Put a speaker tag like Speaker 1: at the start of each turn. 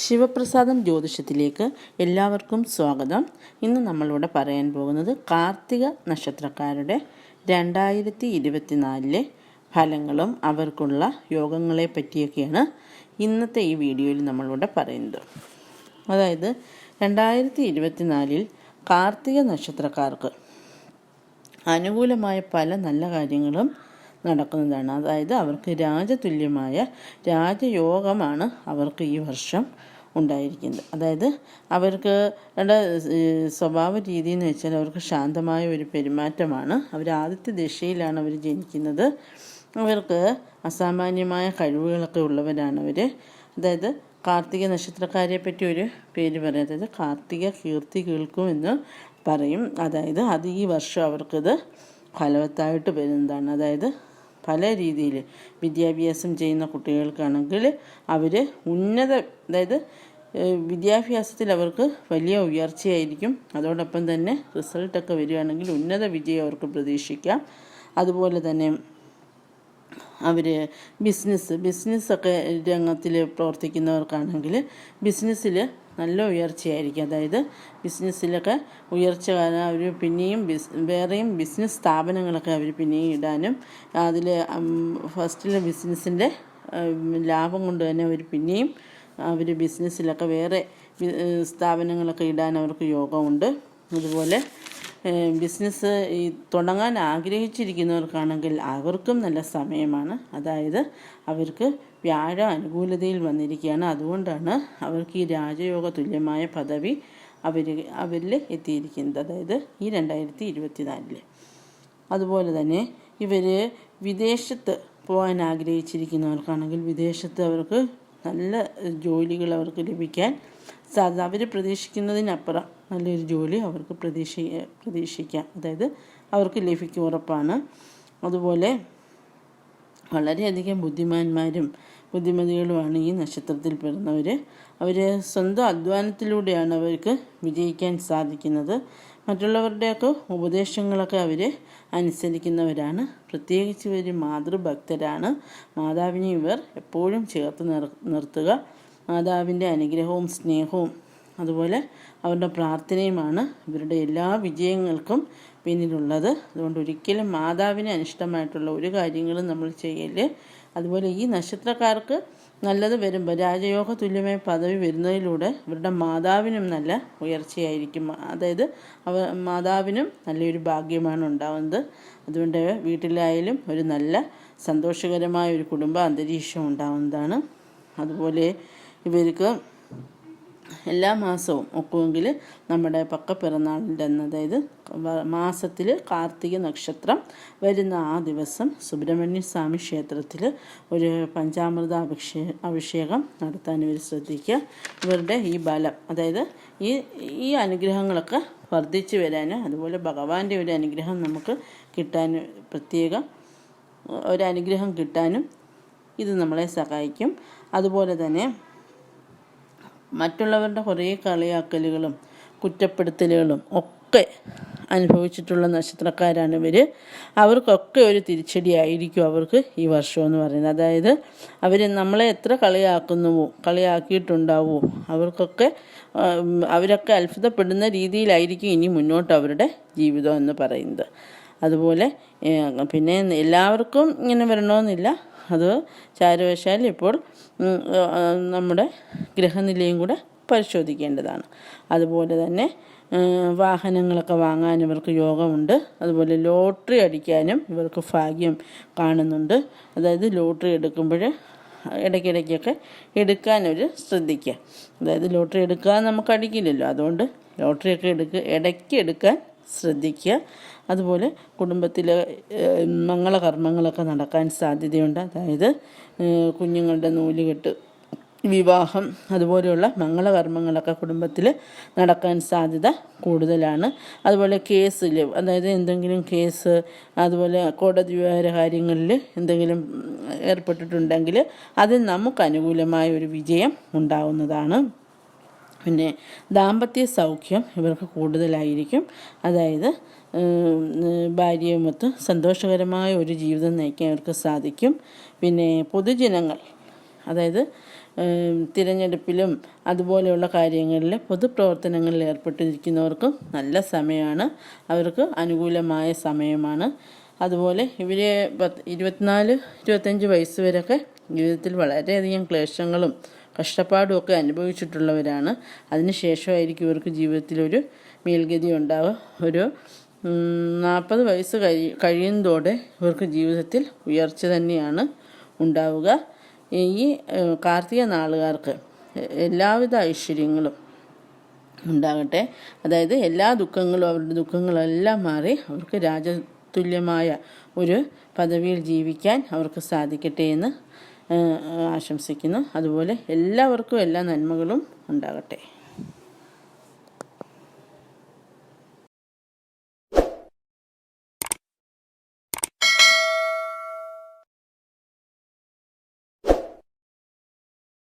Speaker 1: ശിവപ്രസാദം ജ്യോതിഷത്തിലേക്ക് എല്ലാവർക്കും സ്വാഗതം. ഇന്ന് നമ്മളിവിടെ പറയാൻ പോകുന്നത് കാർത്തിക നക്ഷത്രക്കാരുടെ 2024 ഫലങ്ങളും അവർക്കുള്ള യോഗങ്ങളെ പറ്റിയൊക്കെയാണ് ഇന്നത്തെ ഈ വീഡിയോയിൽ നമ്മളിവിടെ പറയുന്നത്. അതായത് 2024 കാർത്തിക നക്ഷത്രക്കാർക്ക് അനുകൂലമായ പല നല്ല കാര്യങ്ങളും നടക്കുന്നതാണ്. അതായത് അവർക്ക് രാജതുല്യമായ രാജയോഗമാണ് അവർക്ക് ഈ വർഷം ഉണ്ടായിരിക്കുന്നത്. അതായത് അവർക്ക് സ്വഭാവ രീതി എന്ന് വെച്ചാൽ അവർക്ക് ശാന്തമായ ഒരു പെരുമാറ്റമാണ്. അവർ ആദ്യത്തെ ദശയിലാണ് അവർ ജനിക്കുന്നത്. അവർക്ക് അസാമാന്യമായ കഴിവുകളൊക്കെ ഉള്ളവരാണ് അവർ. അതായത് കാർത്തിക നക്ഷത്രക്കാരെ പറ്റി ഒരു പേര് പറയും, അതായത് കാർത്തിക കീർത്തി കേൾക്കുമെന്ന് പറയും. അതായത് അത് ഈ വർഷം അവർക്കത് ഫലവത്തായിട്ട് വരുന്നതാണ്. അതായത് പല രീതിയിൽ വിദ്യാഭ്യാസം ചെയ്യുന്ന കുട്ടികൾക്കാണെങ്കിൽ അവർ അതായത് വിദ്യാഭ്യാസത്തിൽ അവർക്ക് വലിയ ഉയർച്ചയായിരിക്കും. അതോടൊപ്പം തന്നെ റിസൾട്ടൊക്കെ വരികയാണെങ്കിൽ ഉന്നത വിജയം അവർക്ക് പ്രതീക്ഷിക്കാം. അതുപോലെ തന്നെ അവർ ബിസിനസ്സൊക്കെ രംഗത്തിൽ പ്രവർത്തിക്കുന്നവർക്കാണെങ്കിൽ ബിസിനസ്സിൽ നല്ല ഉയർച്ചയായിരിക്കും. അതായത് ബിസിനസ്സിലൊക്കെ ഉയർച്ച കാരണം അവർ പിന്നെയും വേറെയും ബിസിനസ് സ്ഥാപനങ്ങളൊക്കെ അവർ പിന്നെയും ഇടാനും അതിൽ ഫസ്റ്റിലെ ബിസിനസ്സിൻ്റെ ലാഭം കൊണ്ട് തന്നെ അവർ പിന്നെയും ബിസിനസ്സിലൊക്കെ വേറെ സ്ഥാപനങ്ങളൊക്കെ ഇടാൻ അവർക്ക് യോഗമുണ്ട്. അതുപോലെ ബിസിനസ് തുടങ്ങാൻ ആഗ്രഹിച്ചിരിക്കുന്നവർക്കാണെങ്കിൽ അവർക്കും നല്ല സമയമാണ്. അതായത് അവർക്ക് വ്യാഴ അനുകൂലതയിൽ വന്നിരിക്കുകയാണ്. അതുകൊണ്ടാണ് അവർക്ക് ഈ രാജയോഗ തുല്യമായ പദവി അവരിൽ എത്തിയിരിക്കുന്നത്. അതായത് ഈ 2024. അതുപോലെ തന്നെ ഇവർ വിദേശത്ത് പോകാൻ ആഗ്രഹിച്ചിരിക്കുന്നവർക്കാണെങ്കിൽ വിദേശത്ത് അവർക്ക് നല്ല ജോലികൾ അവർക്ക് ലഭിക്കാൻ സാധ്യത, അവർ പ്രതീക്ഷിക്കുന്നതിനപ്പുറം നല്ലൊരു ജോലി അവർക്ക് പ്രതീക്ഷിക്കാം. അതായത് അവർക്ക് ലഭിക്കും, ഉറപ്പാണ്. അതുപോലെ വളരെയധികം ബുദ്ധിമതികളുമാണ് ഈ നക്ഷത്രത്തിൽ പെടുന്നവർ. അവർ സ്വന്തം അധ്വാനത്തിലൂടെയാണ് അവർക്ക് വിജയിക്കാൻ സാധിക്കുന്നത്. മറ്റുള്ളവരുടെയൊക്കെ ഉപദേശങ്ങളൊക്കെ അവർ അനുസരിക്കുന്നവരാണ്. പ്രത്യേകിച്ച് ഇവർ മാതൃഭക്തരാണ്. മാതാവിനെ ഇവർ എപ്പോഴും ചേർത്ത് നിർത്തുക. മാതാവിൻ്റെ അനുഗ്രഹവും സ്നേഹവും അതുപോലെ അവരുടെ പ്രാർത്ഥനയുമാണ് ഇവരുടെ എല്ലാ വിജയങ്ങൾക്കും പിന്നിലുള്ളത്. അതുകൊണ്ട് ഒരിക്കലും മാതാവിന് അനിഷ്ടമായിട്ടുള്ള ഒരു കാര്യങ്ങളും നമ്മൾ ചെയ്യല്. അതുപോലെ ഈ നക്ഷത്രക്കാർക്ക് നല്ലത് വരുമ്പോൾ രാജയോഗ തുല്യമായ പദവി വരുന്നതിലൂടെ ഇവരുടെ മാതാവിനും നല്ല ഉയർച്ചയായിരിക്കും. അതായത് മാതാവിനും നല്ലൊരു ഭാഗ്യമാണ് ഉണ്ടാകുന്നത്. അതുകൊണ്ട് വീട്ടിലായാലും ഒരു നല്ല സന്തോഷകരമായ ഒരു കുടുംബ അന്തരീക്ഷം ഉണ്ടാകുന്നതാണ്. അതുപോലെ ഇവർക്ക് എല്ലാ മാസവും ഒക്കുമെങ്കിൽ നമ്മുടെ പക്കപ്പിറന്നാളിൻ്റെ അന്ന്, അതായത് മാസത്തിൽ കാർത്തിക നക്ഷത്രം വരുന്ന ആ ദിവസം സുബ്രഹ്മണ്യ സ്വാമി ക്ഷേത്രത്തിൽ ഒരു പഞ്ചാമൃത അഭിഷേകം നടത്താൻ ഇവർ ശ്രദ്ധിക്കുക. ഇവരുടെ ഈ ബലം, അതായത് ഈ അനുഗ്രഹങ്ങളൊക്കെ വർദ്ധിച്ചു വരാൻ, അതുപോലെ ഭഗവാന്റെ ഒരു അനുഗ്രഹം നമുക്ക് കിട്ടാൻ, പ്രത്യേകം ഒരു അനുഗ്രഹം കിട്ടാനും ഇത് നമ്മളെ സഹായിക്കും. അതുപോലെ തന്നെ മറ്റുള്ളവരുടെ കുറേ കളിയാക്കലുകളും കുറ്റപ്പെടുത്തലുകളും ഒക്കെ അനുഭവിച്ചിട്ടുള്ള നക്ഷത്രക്കാരാണ് ഇവർ. അവർക്കൊക്കെ ഒരു തിരിച്ചടിയായിരിക്കും അവർക്ക് ഈ വർഷം എന്ന് പറയുന്നത്. അതായത് നമ്മളെ എത്ര കളിയാക്കിയിട്ടുണ്ടാവുമോ അവരൊക്കെ അത്ഭുതപ്പെടുന്ന രീതിയിലായിരിക്കും ഇനി മുന്നോട്ട് അവരുടെ ജീവിതം എന്ന് പറയുന്നത്. അതുപോലെ പിന്നെ എല്ലാവർക്കും ഇങ്ങനെ വരണമെന്നില്ല. അത് ചാരവശാൽ ഇപ്പോൾ നമ്മുടെ ഗ്രഹനിലയും കൂടെ പരിശോധിക്കേണ്ടതാണ്. അതുപോലെ തന്നെ വാഹനങ്ങളൊക്കെ വാങ്ങാൻ ഇവർക്ക് യോഗമുണ്ട്. അതുപോലെ ലോട്ടറി അടിക്കാനും ഇവർക്ക് ഭാഗ്യം കാണുന്നുണ്ട്. അതായത് ലോട്ടറി എടുക്കുമ്പോൾ ഇടയ്ക്കിടയ്ക്കൊക്കെ എടുക്കാനൊരു ശ്രദ്ധിക്കുക. അതായത് ലോട്ടറി എടുക്കാൻ നമുക്ക് അടിക്കില്ലല്ലോ, അതുകൊണ്ട് ലോട്ടറിയൊക്കെ ഇടയ്ക്ക് എടുക്കാൻ ശ്രദ്ധിക്കുക. അതുപോലെ കുടുംബത്തിൽ മംഗളകർമ്മങ്ങളൊക്കെ നടക്കാൻ സാധ്യതയുണ്ട്. അതായത് കുഞ്ഞുങ്ങളുടെ നൂലുകെട്ട്, വിവാഹം, അതുപോലെയുള്ള മംഗളകർമ്മങ്ങളൊക്കെ കുടുംബത്തിൽ നടക്കാൻ സാധ്യത കൂടുതലാണ്. അതുപോലെ അതായത് എന്തെങ്കിലും കേസ്, അതുപോലെ കോടതി വ്യവഹാര കാര്യങ്ങളിൽ എന്തെങ്കിലും ഏർപ്പെട്ടിട്ടുണ്ടെങ്കിൽ അതിൽ നമുക്ക് അനുകൂലമായ ഒരു വിജയം ഉണ്ടാവുന്നതാണ്. പിന്നെ ദാമ്പത്യ സൗഖ്യം ഇവർക്ക് കൂടുതലായിരിക്കും. അതായത് ഭാര്യയുമൊത്ത് സന്തോഷകരമായ ഒരു ജീവിതം നയിക്കാൻ ഇവർക്ക് സാധിക്കും. പിന്നെ പൊതുജനങ്ങൾ, അതായത് തിരഞ്ഞെടുപ്പിലും അതുപോലെയുള്ള കാര്യങ്ങളിൽ പൊതുപ്രവർത്തനങ്ങളിൽ ഏർപ്പെട്ടിരിക്കുന്നവർക്കും നല്ല സമയമാണ്, അവർക്ക് അനുകൂലമായ സമയമാണ്. അതുപോലെ ഇവർ 24-25 വയസ്സ് വരെയൊക്കെ ജീവിതത്തിൽ വളരെയധികം ക്ലേശങ്ങളും കഷ്ടപ്പാടും ഒക്കെ അനുഭവിച്ചിട്ടുള്ളവരാണ്. അതിനുശേഷമായിരിക്കും ഇവർക്ക് ജീവിതത്തിലൊരു മേൽഗതി ഉണ്ടാവുക. ഒരു 40 വയസ്സ് കഴിയുന്നതോടെ ഇവർക്ക് ജീവിതത്തിൽ ഉയർച്ച തന്നെയാണ് ഉണ്ടാവുക. ഈ കാർത്തിക നാളുകാർക്ക് എല്ലാവിധ ഐശ്വര്യങ്ങളും ഉണ്ടാകട്ടെ. അതായത് എല്ലാ ദുഃഖങ്ങളും, അവരുടെ ദുഃഖങ്ങളെല്ലാം മാറി അവർക്ക് രാജതുല്യമായ ഒരു പദവിയിൽ ജീവിക്കാൻ അവർക്ക് സാധിക്കട്ടെ എന്ന് ആശംസിക്കുന്നു. അതുപോലെ എല്ലാവർക്കും എല്ലാ നന്മകളും ഉണ്ടാകട്ടെ.